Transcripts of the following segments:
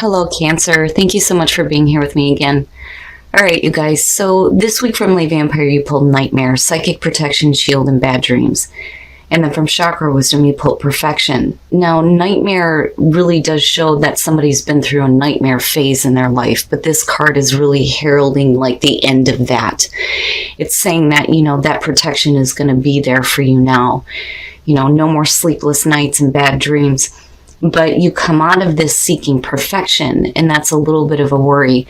Hello, Cancer. Thank you so much for being here with me again. All right, you guys. So this week from Lay Vampire, you pulled Nightmare, Psychic Protection, Shield, and Bad Dreams. And then from Chakra Wisdom, you pulled Perfection. Now, Nightmare really does show that somebody's been through a nightmare phase in their life, but this card is really heralding like the end of that. It's saying that, that protection is going to be there for you now. No more sleepless nights and bad dreams. But you come out of this seeking perfection, and that's a little bit of a worry.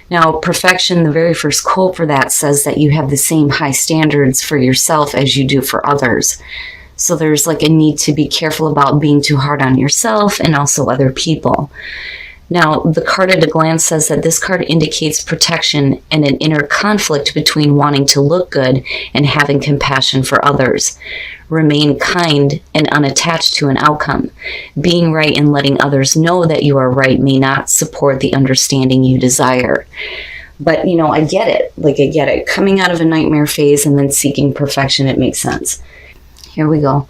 Now, perfection, the very first quote for that says that you have the same high standards for yourself as you do for others. So there's like a need to be careful about being too hard on yourself and also other people. Now, the card at a glance says that this card indicates protection and an inner conflict between wanting to look good and having compassion for others. Remain kind and unattached to an outcome. Being right and letting others know that you are right may not support the understanding you desire. But, I get it. I get it. Coming out of a nightmare phase and then seeking perfection, it makes sense. Here we go.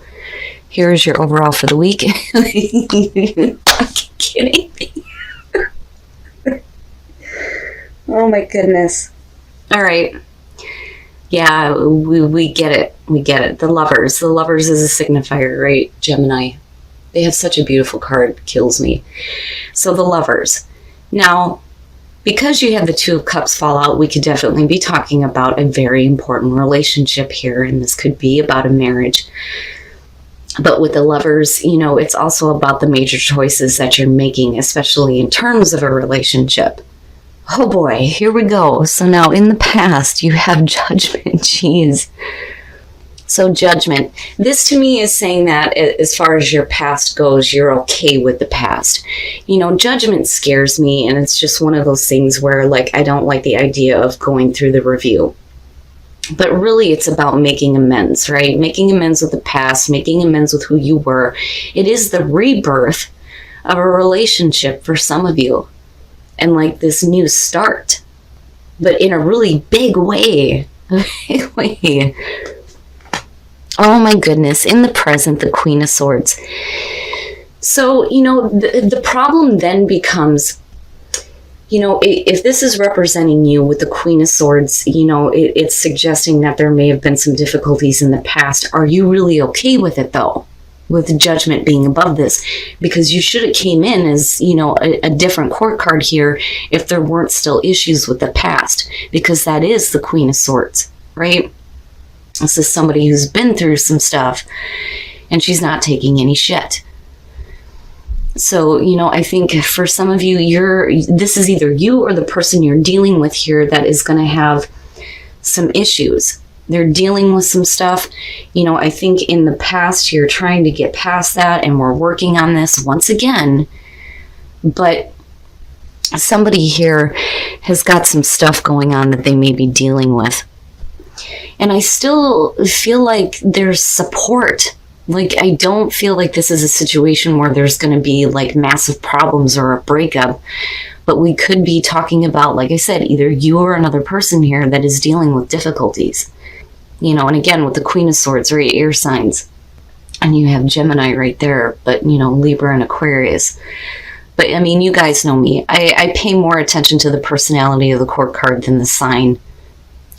Here's your overall for the week. Are you fucking kidding me? Oh my goodness. All right. Yeah, we get it. We get it. The Lovers. The Lovers is a signifier, right? Gemini. They have such a beautiful card. Kills me. So the Lovers. Now, because you have the Two of Cups fall out, we could definitely be talking about a very important relationship here, and this could be about a marriage. But with the Lovers, it's also about the major choices that you're making, especially in terms of a relationship. Oh boy, here we go. So now in the past, you have Judgment. Jeez. So Judgment. This to me is saying that as far as your past goes, you're okay with the past. Judgment scares me, and it's just one of those things where, I don't like the idea of going through the review. But really, it's about making amends, right? Making amends with the past, making amends with who you were. It is the rebirth of a relationship for some of you. And this new start, but in a really big way. Oh my goodness, in the present, the Queen of Swords. So, the problem then becomes, if this is representing you with the Queen of Swords, it's suggesting that there may have been some difficulties in the past. Are you really okay with it though? With Judgment being above this, because you should have came in as, a different court card here if there weren't still issues with the past, because that is the Queen of Swords, right? This is somebody who's been through some stuff and she's not taking any shit. So, I think for some of you, this is either you or the person you're dealing with here that is going to have some issues. They're dealing with some stuff. I think in the past you're trying to get past that, and we're working on this once again. But somebody here has got some stuff going on that they may be dealing with. And I still feel like there's support. I don't feel like this is a situation where there's going to be massive problems or a breakup. But we could be talking about, like I said, either you or another person here that is dealing with difficulties. And again, with the Queen of Swords, right, air signs. And you have Gemini right there, but, Libra and Aquarius. But, you guys know me. I pay more attention to the personality of the court card than the sign.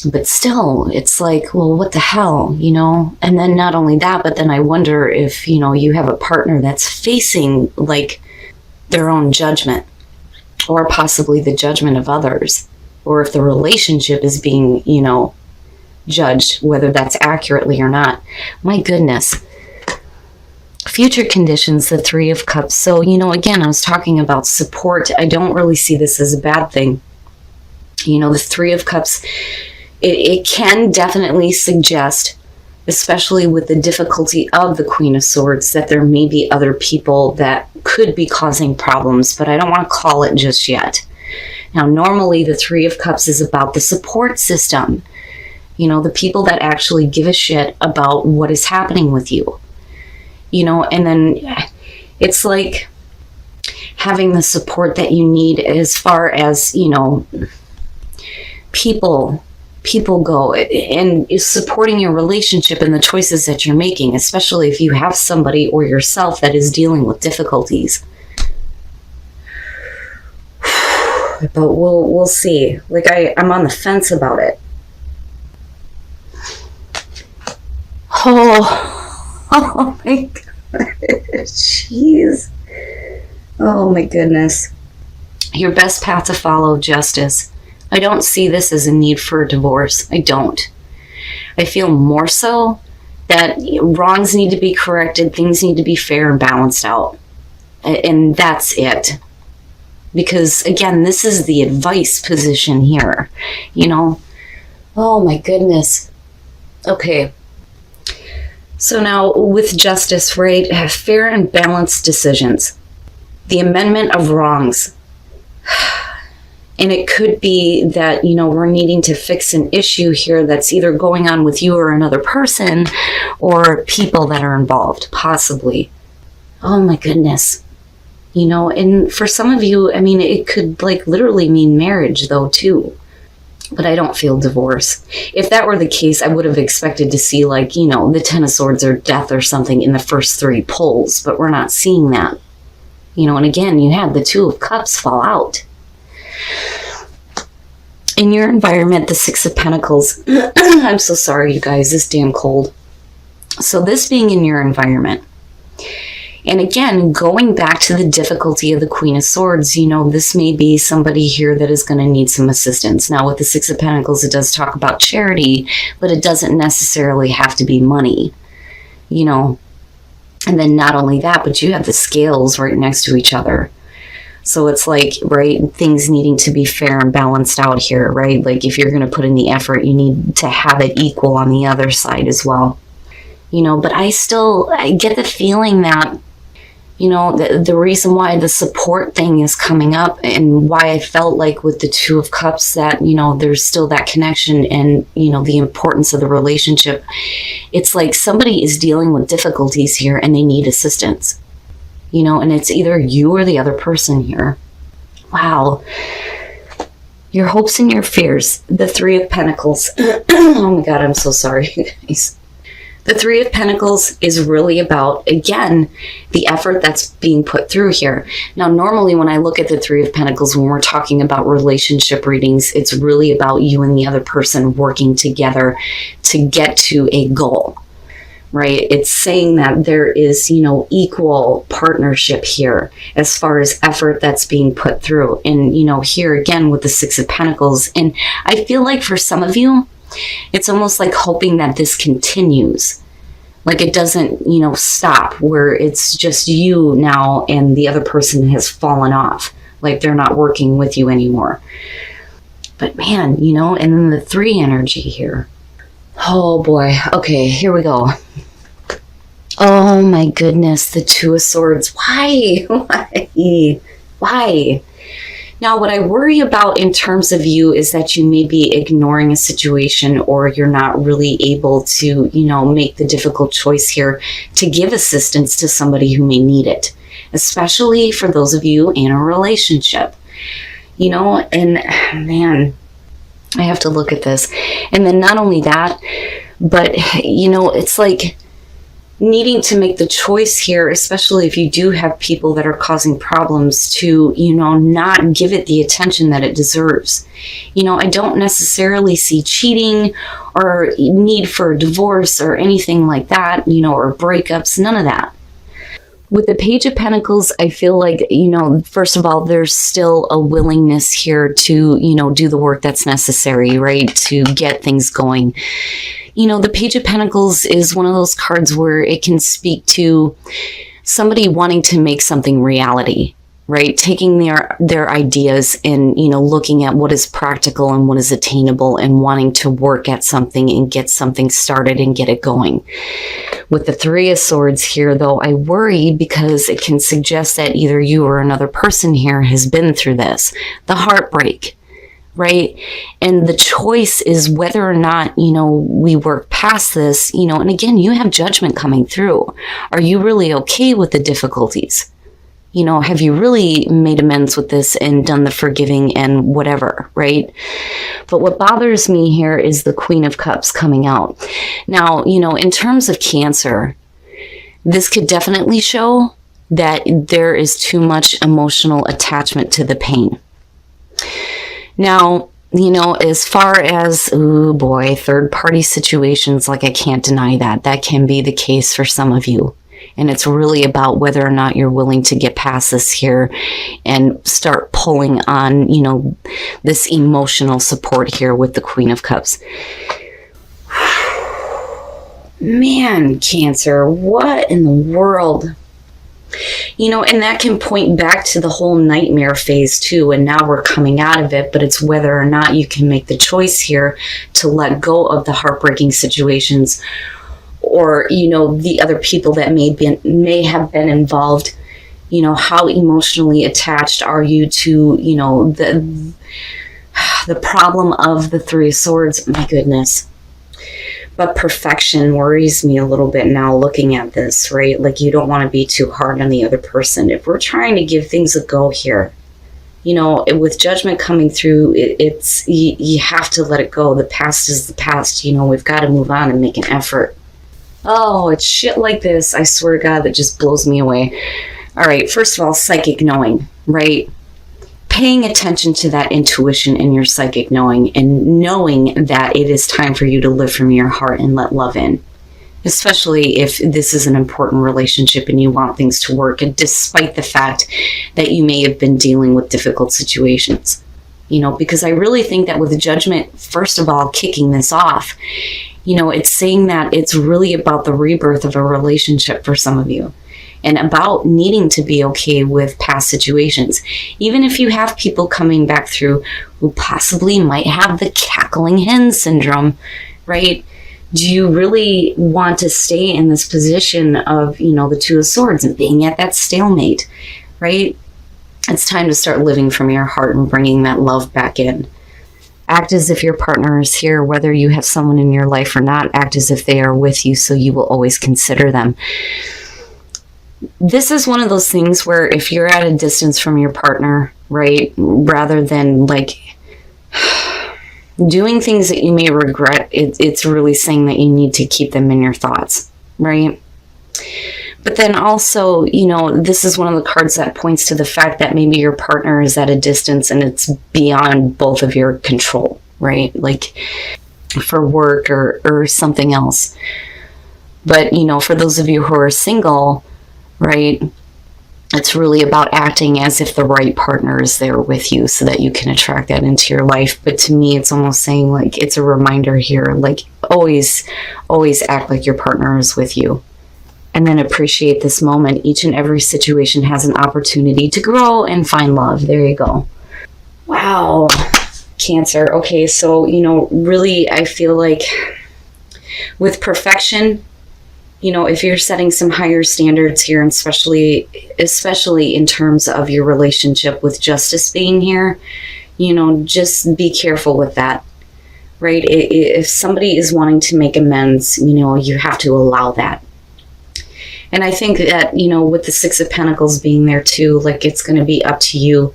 But still, it's well, what the hell, And then not only that, but then I wonder if, you have a partner that's facing, their own judgment. Or possibly the judgment of others. Or if the relationship is being, judged, whether that's accurately or not. My goodness. Future conditions, the Three of Cups. So, again, I was talking about support. I don't really see this as a bad thing. The Three of Cups, it can definitely suggest, especially with the difficulty of the Queen of Swords, that there may be other people that could be causing problems, but I don't want to call it just yet. Now, normally the Three of Cups is about the support system. The people that actually give a shit about what is happening with you. And then it's having the support that you need as far as, people go, and is supporting your relationship and the choices that you're making, especially if you have somebody or yourself that is dealing with difficulties. But we'll see. Like I'm on the fence about it. Oh my god. Jeez. Oh my goodness. Your best path to follow, justice. I don't see this as a need for a divorce. I don't. I feel more so that wrongs need to be corrected, things need to be fair and balanced out. And that's it. Because again, this is the advice position here, you know? Oh my goodness. Okay. So now with justice, right? Have fair and balanced decisions. The amendment of wrongs. And it could be that, you know, we're needing to fix an issue here that's either going on with you or another person or people that are involved, possibly. Oh my goodness. You know, and for some of you, I mean, it could like literally mean marriage though too. But I don't feel divorce. If that were the case, I would have expected to see like, you know, the Ten of Swords or death or something in the first 3 pulls, but we're not seeing that. You know, and again, you had the Two of Cups fall out. In your environment, the Six of Pentacles. I'm so sorry, you guys, it's damn cold. So this being in your environment. And again, going back to the difficulty of the Queen of Swords, you know, this may be somebody here that is going to need some assistance. Now, with the Six of Pentacles, it does talk about charity, but it doesn't necessarily have to be money, you know. And then not only that, but you have the scales right next to each other. So it's like, right, things needing to be fair and balanced out here, right? Like if you're going to put in the effort, you need to have it equal on the other side as well. You know, but I get the feeling that, you know, the reason why the support thing is coming up and why I felt like with the Two of Cups that, you know, there's still that connection and, you know, the importance of the relationship. It's like somebody is dealing with difficulties here and they need assistance, you know, and it's either you or the other person here. Wow. Your hopes and your fears. The Three of Pentacles. Oh my God, I'm so sorry, guys. The Three of Pentacles is really about, again, the effort that's being put through here. Now, normally when I look at the Three of Pentacles, when we're talking about relationship readings, it's really about you and the other person working together to get to a goal, right? It's saying that there is, you know, equal partnership here as far as effort that's being put through. And, you know, here again with the Six of Pentacles. And I feel like for some of you, it's almost like hoping that this continues. Like it doesn't, you know, stop where it's just you now and the other person has fallen off. Like they're not working with you anymore. But man, you know, and then the 3 energy here. Oh boy. Okay, here we go. Oh my goodness, the Two of Swords. Why? Why? Now, what I worry about in terms of you is that you may be ignoring a situation or you're not really able to, you know, make the difficult choice here to give assistance to somebody who may need it, especially for those of you in a relationship, you know, and man, I have to look at this. And then not only that, but, you know, it's like needing to make the choice here, especially if you do have people that are causing problems, to, you know, not give it the attention that it deserves. You know, I don't necessarily see cheating or need for a divorce or anything like that, you know, or breakups, none of that. With the Page of Pentacles, I feel like, you know, first of all, there's still a willingness here to, you know, do the work that's necessary, right, to get things going. You know, the Page of Pentacles is one of those cards where it can speak to somebody wanting to make something reality, right? Taking their ideas and, you know, looking at what is practical and what is attainable and wanting to work at something and get something started and get it going. With the Three of Swords here, though, I worry because it can suggest that either you or another person here has been through this, the heartbreak, right? And the choice is whether or not, you know, we work past this, you know, and again, you have judgment coming through. Are you really okay with the difficulties? You know, have you really made amends with this and done the forgiving and whatever, right? But what bothers me here is the Queen of Cups coming out. Now, you know, in terms of Cancer, this could definitely show that there is too much emotional attachment to the pain. Now, as far as, oh boy, third party situations, like I can't deny that can be the case for some of you. And it's really about whether or not you're willing to get past this here and start pulling on, this emotional support here with the Queen of Cups. Man, Cancer, what in the world? And that can point back to the whole nightmare phase too. And now we're coming out of it, but it's whether or not you can make the choice here to let go of the heartbreaking situations, or, the other people that may have been involved. How emotionally attached are you to, the problem of the Three of Swords? My goodness. But perfection worries me a little bit now looking at this, right? Like, you don't want to be too hard on the other person. If we're trying to give things a go here, with Judgment coming through, it's you have to let it go. The past is the past. We've got to move on and make an effort. Oh, it's shit like this, I swear to God, that just blows me away. All right, first of all, psychic knowing, right? Paying attention to that intuition in your psychic knowing, and knowing that it is time for you to live from your heart and let love in. Especially if this is an important relationship and you want things to work, and despite the fact that you may have been dealing with difficult situations. Because I really think that with Judgment, first of all, kicking this off, it's saying that it's really about the rebirth of a relationship for some of you, and about needing to be okay with past situations. Even if you have people coming back through who possibly might have the cackling hen syndrome, right? Do you really want to stay in this position of, the Two of Swords and being at that stalemate, right? It's time to start living from your heart and bringing that love back in. Act as if your partner is here, whether you have someone in your life or not. Act as if they are with you, so you will always consider them. This is one of those things where if you're at a distance from your partner, right, rather than doing things that you may regret, it's really saying that you need to keep them in your thoughts, right? But then also, this is one of the cards that points to the fact that maybe your partner is at a distance and it's beyond both of your control, right? Like for work or something else. But, for those of you who are single, right, it's really about acting as if the right partner is there with you so that you can attract that into your life. But to me, it's almost saying it's a reminder here, always act like your partner is with you. And then appreciate this moment. Each and every situation has an opportunity to grow and find love. There you go. Wow. Cancer. Okay, so, really, I feel like with perfection, if you're setting some higher standards here, and especially in terms of your relationship with Justice being here, just be careful with that, right? If somebody is wanting to make amends, you have to allow that. And I think that, with the Six of Pentacles being there too, it's going to be up to you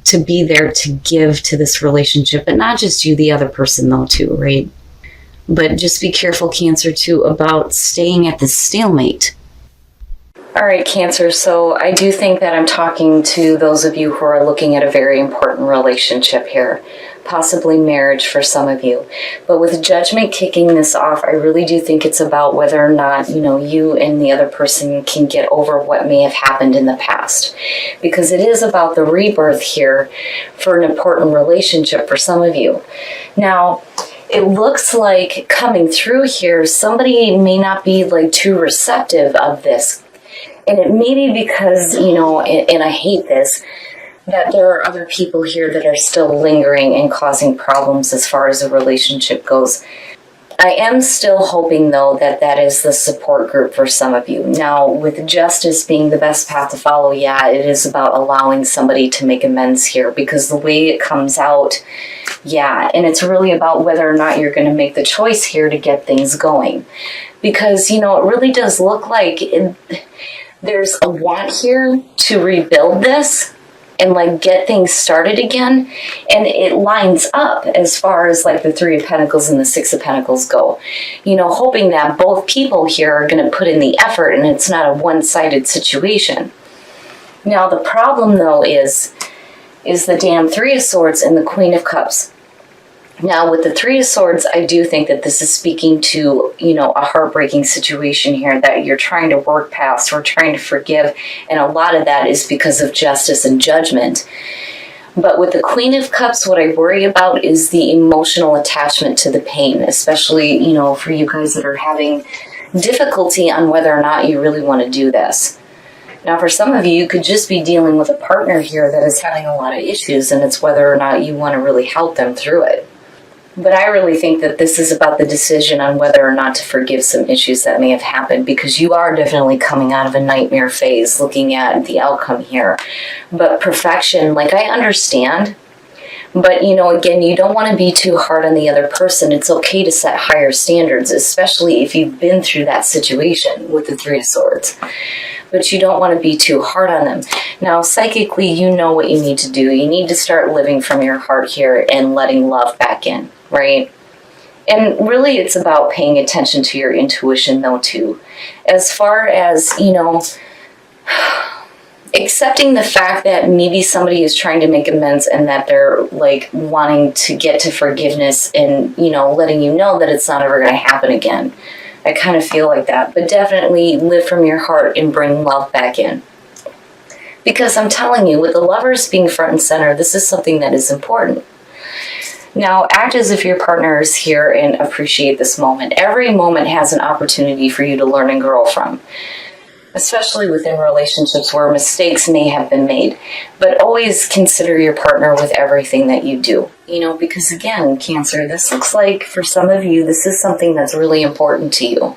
to be there to give to this relationship, but not just you, the other person though too, right? But just be careful, Cancer, too, about staying at the stalemate. All right, Cancer, so I do think that I'm talking to those of you who are looking at a very important relationship here, possibly marriage for some of you. But with Judgment kicking this off, I really do think it's about whether or not, you and the other person can get over what may have happened in the past. Because it is about the rebirth here for an important relationship for some of you. Now, it looks like coming through here, somebody may not be too receptive of this. And it may be because, and I hate this, that there are other people here that are still lingering and causing problems as far as the relationship goes. I am still hoping, though, that is the support group for some of you. Now, with Justice being the best path to follow, yeah, it is about allowing somebody to make amends here, because the way it comes out, yeah, and it's really about whether or not you're going to make the choice here to get things going. Because, it really does look like there's a want here to rebuild this and get things started again, and it lines up as far as the Three of Pentacles and the Six of Pentacles go, hoping that both people here are going to put in the effort and it's not a one-sided situation. Now the problem though is is the damn Three of Swords and the Queen of Cups. Now, with the Three of Swords, I do think that this is speaking to, a heartbreaking situation here that you're trying to work past or trying to forgive, and a lot of that is because of justice and judgment. But with the Queen of Cups, what I worry about is the emotional attachment to the pain, especially, for you guys that are having difficulty on whether or not you really want to do this. Now, for some of you, you could just be dealing with a partner here that is having a lot of issues, and it's whether or not you want to really help them through it. But I really think that this is about the decision on whether or not to forgive some issues that may have happened, because you are definitely coming out of a nightmare phase looking at the outcome here. But perfection, I understand. But, again, you don't want to be too hard on the other person. It's okay to set higher standards, especially if you've been through that situation with the Three of Swords. But you don't want to be too hard on them. Now, psychically, you know what you need to do. You need to start living from your heart here and letting love back in, right? And really, it's about paying attention to your intuition, though, too. As far as, accepting the fact that maybe somebody is trying to make amends and that they're, wanting to get to forgiveness and, letting you know that it's not ever going to happen again. I kind of feel like that. But definitely live from your heart and bring love back in. Because I'm telling you, with the Lovers being front and center, this is something that is important. Now, act as if your partner is here and appreciate this moment. Every moment has an opportunity for you to learn and grow from, especially within relationships where mistakes may have been made. But always consider your partner with everything that you do. Because again, Cancer, this looks like for some of you, this is something that's really important to you.